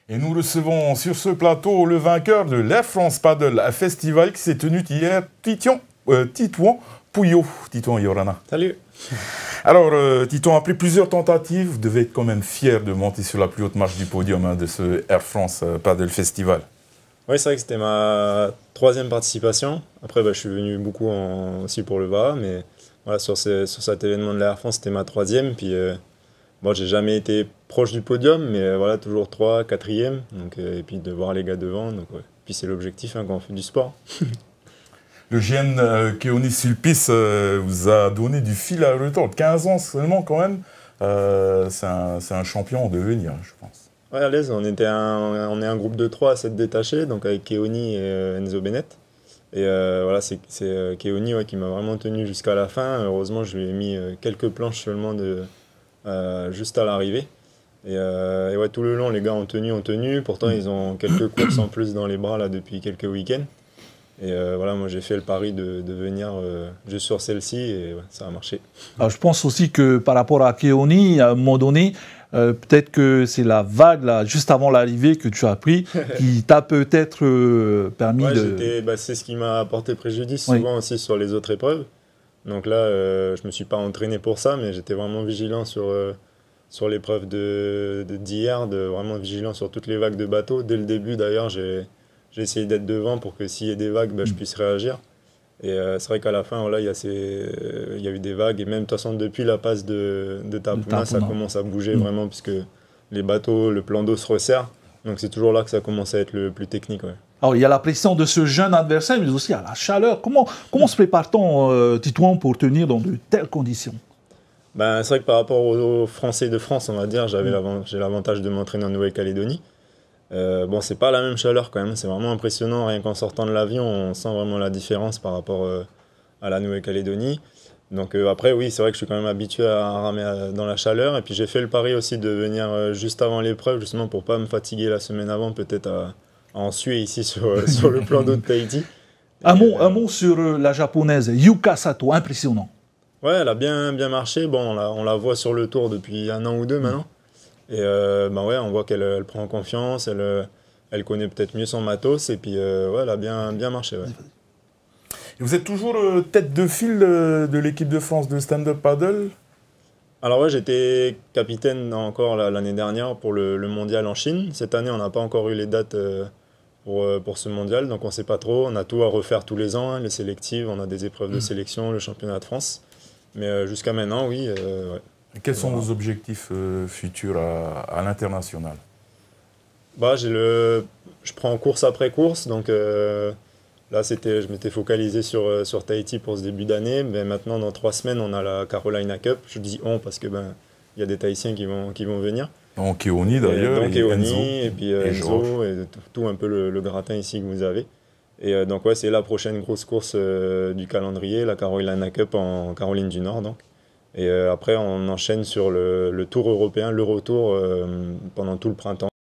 Et nous recevons sur ce plateau le vainqueur de l'Air France Paddle Festival qui s'est tenu hier, Titouan Pouillot. Titouan Yorana. Salut. Alors, Titouan, après plusieurs tentatives, vous devez être quand même fier de monter sur la plus haute marche du podium de ce Air France Paddle Festival. Oui, c'est vrai que c'était ma troisième participation. Après, je suis venu beaucoup aussi pour le VA, mais voilà, sur cet événement de l'Air France, c'était ma troisième. Puis, j'ai jamais été proche du podium, mais voilà, toujours 3, 4e. Donc, et puis de voir les gars devant. Donc, ouais. Puis c'est l'objectif quand on fait du sport. Le jeune Keoni Sulpice vous a donné du fil à retordre. 15 ans seulement quand même. C'est un champion en devenir, je pense. Ouais, à l'aise, on est un groupe de 3 à s'être détachés, donc avec Keoni et Enzo Bennett. Et voilà, c'est Keoni qui m'a vraiment tenu jusqu'à la fin. Heureusement, je lui ai mis quelques planches seulement juste à l'arrivée. Et ouais, tout le long, les gars ont tenu. Pourtant, ils ont quelques courses en plus dans les bras là, depuis quelques week-ends. Et voilà, moi j'ai fait le pari de venir juste sur celle-ci et ouais, ça a marché. Alors, je pense aussi que par rapport à Keoni, à un moment donné, peut-être que c'est la vague là, juste avant l'arrivée que tu as pris qui t'a peut-être permis de... c'est ce qui m'a porté préjudice souvent aussi sur les autres épreuves. Donc là, je ne me suis pas entraîné pour ça, mais j'étais vraiment vigilant sur l'épreuve d'hier, vraiment vigilant sur toutes les vagues de bateau. Dès le début d'ailleurs, j'ai essayé d'être devant pour que s'il y ait des vagues, je puisse réagir. Et c'est vrai qu'à la fin, voilà, il y a eu des vagues. Et même, de toute façon, depuis la passe de Tapuna, ça commence à bouger vraiment, puisque les bateaux, le plan d'eau se resserre. Donc c'est toujours là que ça commence à être le plus technique. Ouais. Alors, il y a la pression de ce jeune adversaire, mais aussi à la chaleur. Comment se prépare-t-on, Titouan, pour tenir dans de telles conditions? C'est vrai que par rapport aux Français de France, on va dire, j'ai l'avantage de m'entraîner en Nouvelle-Calédonie. C'est pas la même chaleur quand même, c'est vraiment impressionnant, rien qu'en sortant de l'avion, on sent vraiment la différence par rapport à la Nouvelle-Calédonie. Donc après, oui, c'est vrai que je suis quand même habitué à ramer dans la chaleur, et puis j'ai fait le pari aussi de venir juste avant l'épreuve, justement pour pas me fatiguer la semaine avant, peut-être à en suer ici sur le plan d'eau de Tahiti. Un mot sur la japonaise, Yuka Sato, impressionnant. Ouais, elle a bien marché, on la voit sur le tour depuis 1 an ou 2 maintenant. Et ouais, on voit qu'elle prend confiance, elle connaît peut-être mieux son matos, et puis ouais, elle a bien marché. Ouais. Et vous êtes toujours tête de file de l'équipe de France de stand-up paddle? Alors ouais, j'étais capitaine encore l'année dernière pour le mondial en Chine. Cette année, on n'a pas encore eu les dates pour ce mondial, donc on ne sait pas trop. On a tout à refaire tous les ans, les sélectives, on a des épreuves de sélection, le championnat de France. Mais jusqu'à maintenant, oui. Ouais. Quels sont vos objectifs futurs à l'international? Je prends course après course, donc là je m'étais focalisé sur Tahiti pour ce début d'année, mais maintenant dans 3 semaines on a la Carolina Cup. Je dis on parce que y a des Tahitiens qui vont venir. Donc Keoni d'ailleurs, et Keoni, et puis Enzo, et tout un peu le gratin ici que vous avez. Et donc ouais, c'est la prochaine grosse course du calendrier, la Carolina Cup en Caroline du Nord donc. Et après, on enchaîne sur le tour européen, l'Eurotour, pendant tout le printemps.